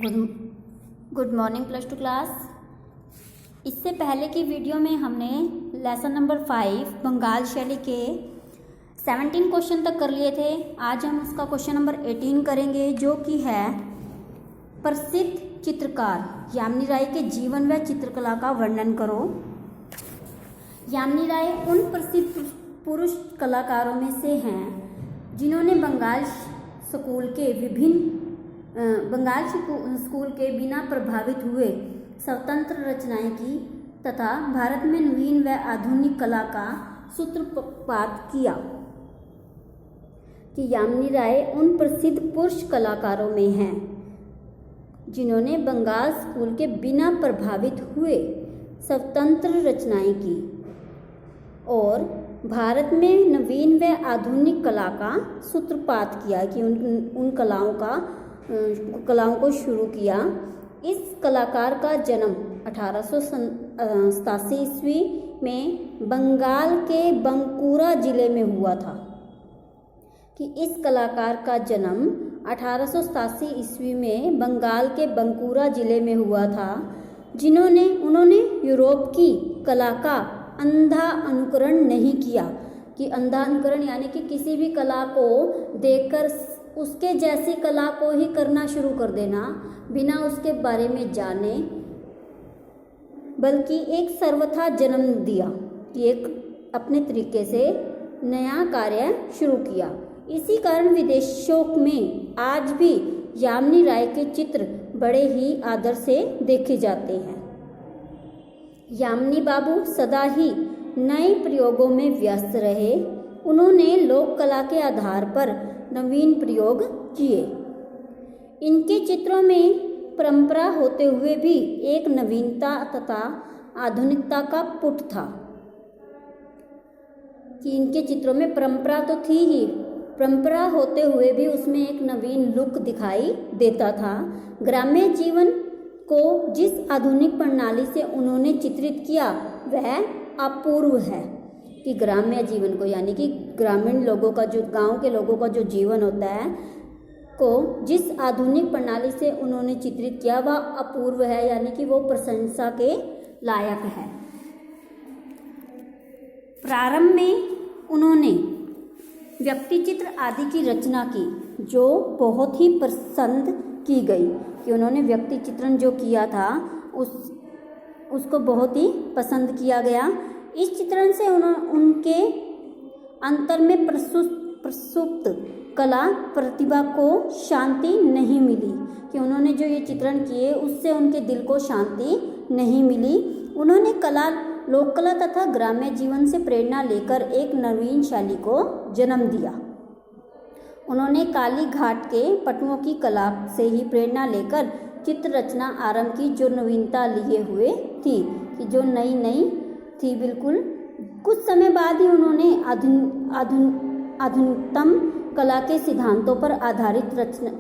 Good good morning plus two class. इससे पहले की वीडियो में हमने लेसन नंबर 5 बंगाल शैली के 17 क्वेश्चन तक कर लिए थे। आज हम उसका क्वेश्चन नंबर 18 करेंगे, जो कि है प्रसिद्ध चित्रकार यामिनी राय के जीवन व चित्रकला का वर्णन करो। यामिनी राय उन प्रसिद्ध पुरुष कलाकारों में से हैं जिन्होंने बंगाल स्कूल के बिना प्रभावित हुए स्वतंत्र रचनाएं की तथा भारत में नवीन व आधुनिक कला का सूत्रपात किया। कि यामिनी राय उन प्रसिद्ध पुरुष कलाकारों में हैं जिन्होंने बंगाल स्कूल के बिना प्रभावित हुए स्वतंत्र रचनाएं की और भारत में नवीन व आधुनिक कला का सूत्रपात किया, कि उन कलाओं को शुरू किया। इस कलाकार का जन्म 1887 ईस्वी में बंगाल के बंकुरा जिले में हुआ था। कि इस कलाकार का जन्म 1887 ईस्वी में बंगाल के बंकुरा जिले में हुआ था, उन्होंने यूरोप की कला का अंधा अनुकरण नहीं किया। कि अंधा अनुकरण यानी कि किसी भी कला को देखकर उसके जैसी कला को ही करना शुरू कर देना बिना उसके बारे में जाने, बल्कि एक सर्वथा जन्म दिया कि एक अपने तरीके से नया कार्य शुरू किया। इसी कारण विदेशों में आज भी यामिनी राय के चित्र बड़े ही आदर से देखे जाते हैं। यामिनी बाबू सदा ही नए प्रयोगों में व्यस्त रहे। उन्होंने लोक कला के आधार पर नवीन प्रयोग किए। इनके चित्रों में परंपरा होते हुए भी एक नवीनता तथा आधुनिकता का पुट था। कि इनके चित्रों में परंपरा तो थी ही, परंपरा होते हुए भी उसमें एक नवीन लुक दिखाई देता था। ग्राम्य जीवन को जिस आधुनिक प्रणाली से उन्होंने चित्रित किया वह अपूर्व है। कि ग्राम्य जीवन को यानी कि ग्रामीण लोगों का, जो गांव के लोगों का जो जीवन होता है को जिस आधुनिक प्रणाली से उन्होंने चित्रित किया वह अपूर्व है, यानी कि वो प्रशंसा के लायक है। प्रारंभ में उन्होंने व्यक्ति चित्र आदि की रचना की जो बहुत ही पसंद की गई। कि उन्होंने व्यक्ति चित्रण जो किया था उसको बहुत ही पसंद किया गया। इस चित्रण से उनके अंतर में प्रसुप्त कला प्रतिभा को शांति नहीं मिली। कि उन्होंने जो ये चित्रण किए उससे उनके दिल को शांति नहीं मिली। उन्होंने लोक कला तथा ग्राम्य जीवन से प्रेरणा लेकर एक नवीन शैली को जन्म दिया। उन्होंने काली घाट के पटुओं की कला से ही प्रेरणा लेकर चित्र रचना आरंभ की, जो नवीनता लिए हुए थी, कि जो नई थी बिल्कुल। कुछ समय बाद ही उन्होंने आधुनिकतम कला के सिद्धांतों पर आधारित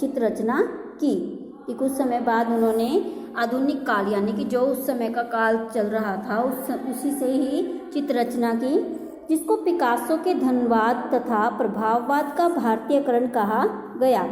चित्र रचना की। कि कुछ समय बाद उन्होंने आधुनिक काल यानी कि जो उस समय का काल चल रहा था उसी से ही चित्र रचना की, जिसको पिकासो के धनवाद तथा प्रभाववाद का भारतीयकरण कहा गया।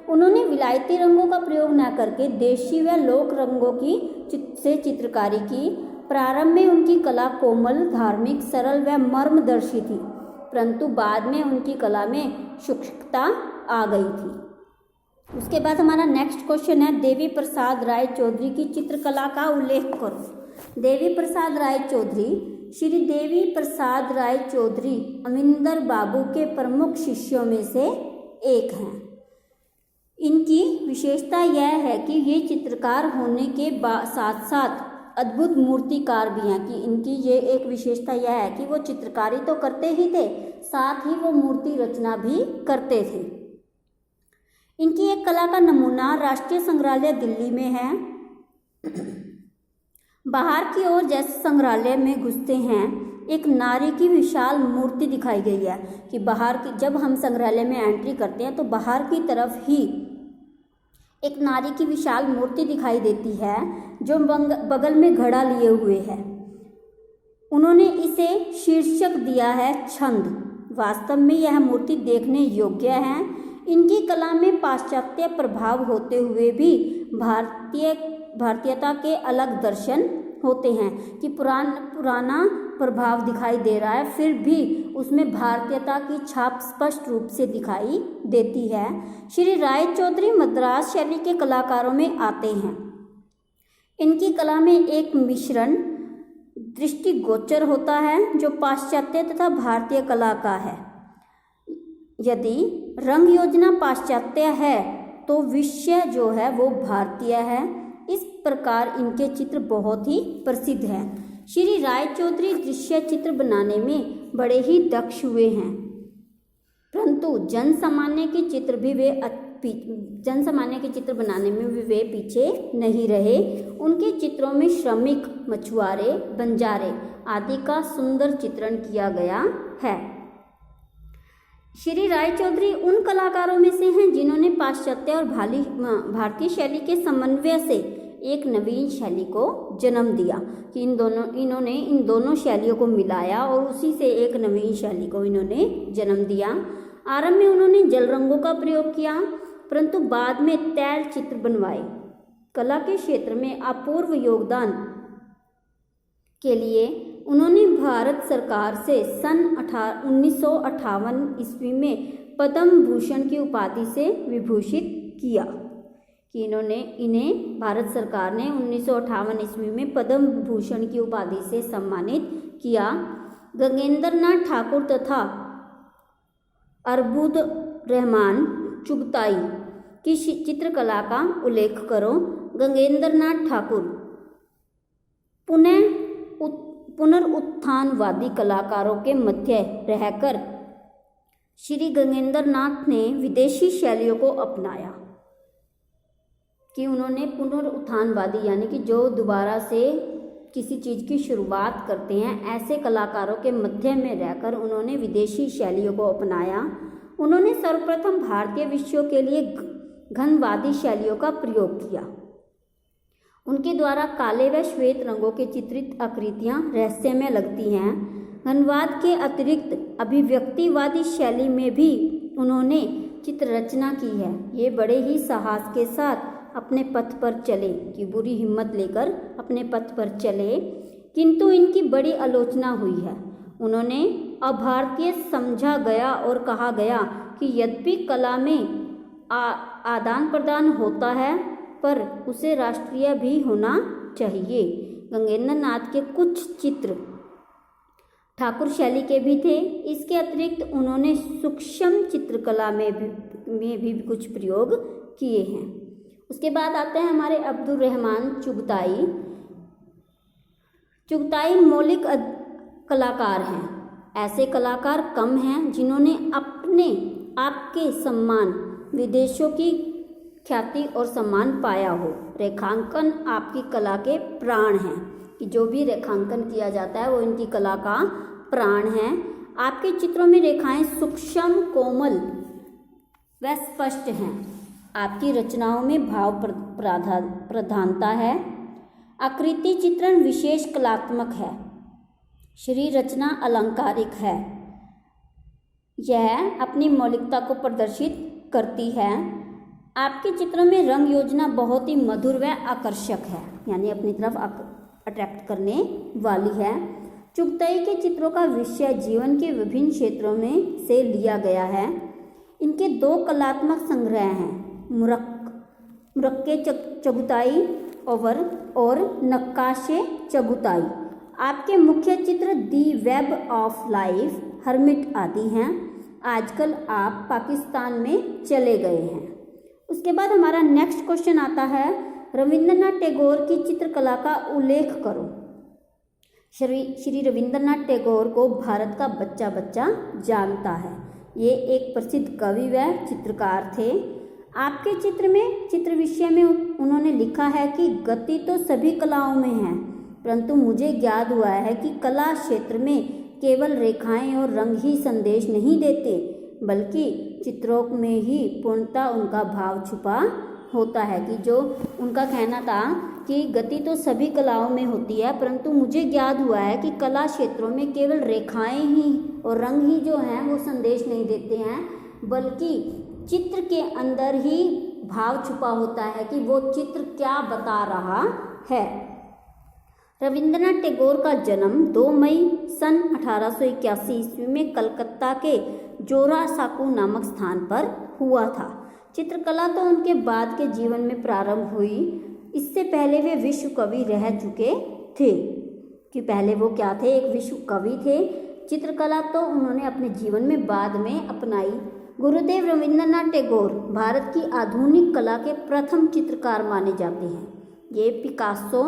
उन्होंने विलायती रंगों का प्रयोग न करके देशी व लोक रंगों से चित्रकारी की। प्रारंभ में उनकी कला कोमल, धार्मिक, सरल व मर्मदर्शी थी, परंतु बाद में उनकी कला में सूक्ष्मता आ गई थी। उसके बाद हमारा नेक्स्ट क्वेश्चन है, देवी प्रसाद राय चौधरी की चित्रकला का उल्लेख करो। देवी प्रसाद राय चौधरी श्री देवी प्रसाद राय चौधरी अमिंदर बाबू के प्रमुख शिष्यों में से एक हैं। इनकी विशेषता यह है कि ये चित्रकार होने के साथ साथ अद्भुत मूर्तिकार भी हैं। कि इनकी ये एक विशेषता यह है कि वो चित्रकारी तो करते ही थे, साथ ही वो मूर्ति रचना भी करते थे। इनकी एक कला का नमूना राष्ट्रीय संग्रहालय दिल्ली में है। बाहर की ओर जैसे संग्रहालय में घुसते हैं एक नारी की विशाल मूर्ति दिखाई गई है। कि जब हम संग्रहालय में एंट्री करते हैं तो बाहर की तरफ ही एक नारी की विशाल मूर्ति दिखाई देती है जो बगल में घड़ा लिए हुए है। उन्होंने इसे शीर्षक दिया है छंद। वास्तव में यह मूर्ति देखने योग्य है। इनकी कला में पाश्चात्य प्रभाव होते हुए भी भारतीयता के अलग दर्शन होते हैं कि पुराना प्रभाव दिखाई दे रहा है, फिर भी उसमें भारतीयता की छाप स्पष्ट रूप से दिखाई देती है। श्री राय चौधरी मद्रास शैली के कलाकारों में आते हैं। इनकी कला में एक मिश्रण दृष्टिगोचर होता है जो पाश्चात्य तथा भारतीय कला का है। यदि रंग योजना पाश्चात्य है तो विषय जो है वो भारतीय है। इस प्रकार इनके चित्र बहुत ही प्रसिद्ध हैं। श्री राय चौधरी दृश्य चित्र बनाने में बड़े ही दक्ष हुए हैं, परंतु जन सामान्य के चित्र बनाने में भी वे पीछे नहीं रहे। उनके चित्रों में श्रमिक, मछुआरे, बंजारे आदि का सुंदर चित्रण किया गया है। श्री राय चौधरी उन कलाकारों में से हैं जिन्होंने पाश्चात्य और भारतीय शैली के समन्वय से एक नवीन शैली को जन्म दिया कि इन्होंने इन दोनों शैलियों को मिलाया और उसी से एक नवीन शैली को इन्होंने जन्म दिया। आरंभ में उन्होंने जल रंगों का प्रयोग किया, परंतु बाद में तैल चित्र बनवाए। कला के क्षेत्र में अपूर्व योगदान के लिए उन्होंने भारत सरकार से सन 1958 ईस्वी में पद्म भूषण की उपाधि से विभूषित किया कि इन्हें भारत सरकार ने 1958 ईस्वी में पद्म भूषण की उपाधि से सम्मानित किया। गंगेंद्र नाथ ठाकुर तथा अरबुद रहमान चुगताई की चित्रकला का उल्लेख करो। गंगेंद्र नाथ ठाकुर पुनरुत्थानवादी कलाकारों के मध्य रहकर श्री गंगेंद्र नाथ ने विदेशी शैलियों को अपनाया कि उन्होंने पुनरुत्थानवादी यानी कि जो दोबारा से किसी चीज़ की शुरुआत करते हैं, ऐसे कलाकारों के मध्य में रहकर उन्होंने विदेशी शैलियों को अपनाया। उन्होंने सर्वप्रथम भारतीय विषयों के लिए घनवादी शैलियों का प्रयोग किया। उनके द्वारा काले व श्वेत रंगों के चित्रित आकृतियां रहस्यमय लगती हैं। घनवाद के अतिरिक्त अभिव्यक्तिवादी शैली में भी उन्होंने चित्र रचना की है। ये बड़े ही साहस के साथ अपने पथ पर चले कि बुरी हिम्मत लेकर अपने पथ पर चले, किंतु इनकी बड़ी आलोचना हुई है। उन्होंने अभारतीय समझा गया और कहा गया कि यद्यपि कला में आदान प्रदान होता है पर उसे राष्ट्रीय भी होना चाहिए। गंगेंद्र नाथ के कुछ चित्र ठाकुर शैली के भी थे। इसके अतिरिक्त उन्होंने सूक्ष्म चित्रकला में भी कुछ प्रयोग किए हैं। उसके बाद आते हैं हमारे अब्दुल रहमान चुगताई। चुगताई मौलिक कलाकार हैं। ऐसे कलाकार कम हैं जिन्होंने अपने आप के सम्मान, विदेशों की ख्याति और सम्मान पाया हो। रेखांकन आपकी कला के प्राण हैं कि जो भी रेखांकन किया जाता है वो इनकी कला का प्राण है। आपके चित्रों में रेखाएं सूक्ष्म, कोमल व स्पष्ट हैं। आपकी रचनाओं में भाव प्रधानता है। आकृति चित्रण विशेष कलात्मक है। श्री रचना अलंकारिक है। यह अपनी मौलिकता को प्रदर्शित करती है। आपके चित्रों में रंग योजना बहुत ही मधुर व आकर्षक है, यानी अपनी तरफ अट्रैक्ट करने वाली है। चुगताई के चित्रों का विषय जीवन के विभिन्न क्षेत्रों में से लिया गया है। इनके दो कलात्मक संग्रह हैं, मुरक्के चगुताई और नक्काशे चगुताई। आपके मुख्य चित्र दी वेब ऑफ लाइफ, हर्मिट आदि हैं। आजकल आप पाकिस्तान में चले गए हैं। उसके बाद हमारा नेक्स्ट क्वेश्चन आता है, रविंद्रनाथ टैगोर की चित्रकला का उल्लेख करो। श्री रविंद्रनाथ टैगोर को भारत का बच्चा जानता है। ये एक प्रसिद्ध कवि व चित्रकार थे। आपके चित्र विषय में उन्होंने लिखा है कि गति तो सभी कलाओं में है, परंतु मुझे ज्ञात हुआ है कि कला क्षेत्र में केवल रेखाएं और रंग ही संदेश नहीं देते, बल्कि चित्रों में ही पूर्णतः उनका भाव छुपा होता है। कि जो उनका कहना था कि गति तो सभी कलाओं में होती है, परंतु मुझे ज्ञात हुआ है कि कला क्षेत्रों में केवल रेखाएं ही और रंग ही जो हैं वो संदेश नहीं देते हैं, बल्कि चित्र के अंदर ही भाव छुपा होता है कि वो चित्र क्या बता रहा है। रविंद्रनाथ टैगोर का जन्म 2 मई सन 1881 ईस्वी में कलकत्ता के जोरासांको नामक स्थान पर हुआ था। चित्रकला तो उनके बाद के जीवन में प्रारंभ हुई, इससे पहले वे विश्व कवि रह चुके थे। कि पहले वो क्या थे, एक विश्व कवि थे। चित्रकला तो उन्होंने अपने जीवन में बाद में अपनाई। गुरुदेव रविंद्रनाथ टैगोर भारत की आधुनिक कला के प्रथम चित्रकार माने जाते हैं। ये पिकासो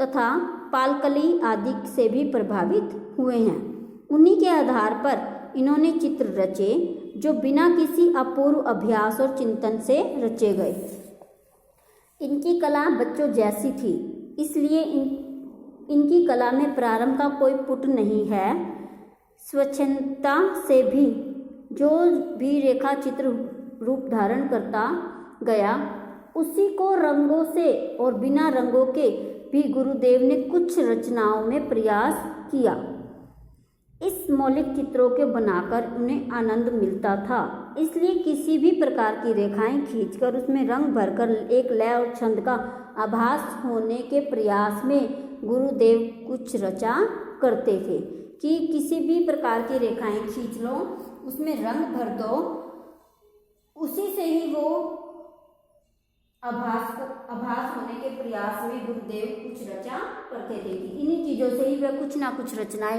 तथा पालकली आदि से भी प्रभावित हुए हैं। उन्हीं के आधार पर इन्होंने चित्र रचे जो बिना किसी अपूर्व अभ्यास और चिंतन से रचे गए। इनकी कला बच्चों जैसी थी, इसलिए इनकी कला में प्रारंभ का कोई पुट नहीं है। स्वच्छता से भी जो भी रेखा चित्र रूप धारण करता गया, उसी को रंगों से और बिना रंगों के भी गुरुदेव ने कुछ रचनाओं में प्रयास किया। इस मौलिक चित्रों के बनाकर उन्हें आनंद मिलता था, इसलिए किसी भी प्रकार की रेखाएं खींचकर उसमें रंग भरकर एक लय और छंद का आभास होने के प्रयास में गुरुदेव कुछ रचा करते थे। कि किसी भी प्रकार की रेखाएं खींच लो, उसमें रंग भर दो, उसी से ही वो आभास होने के प्रयास में गुरुदेव कुछ रचा करते थे। इन्हीं चीज़ों से ही वह कुछ ना कुछ रचनाएं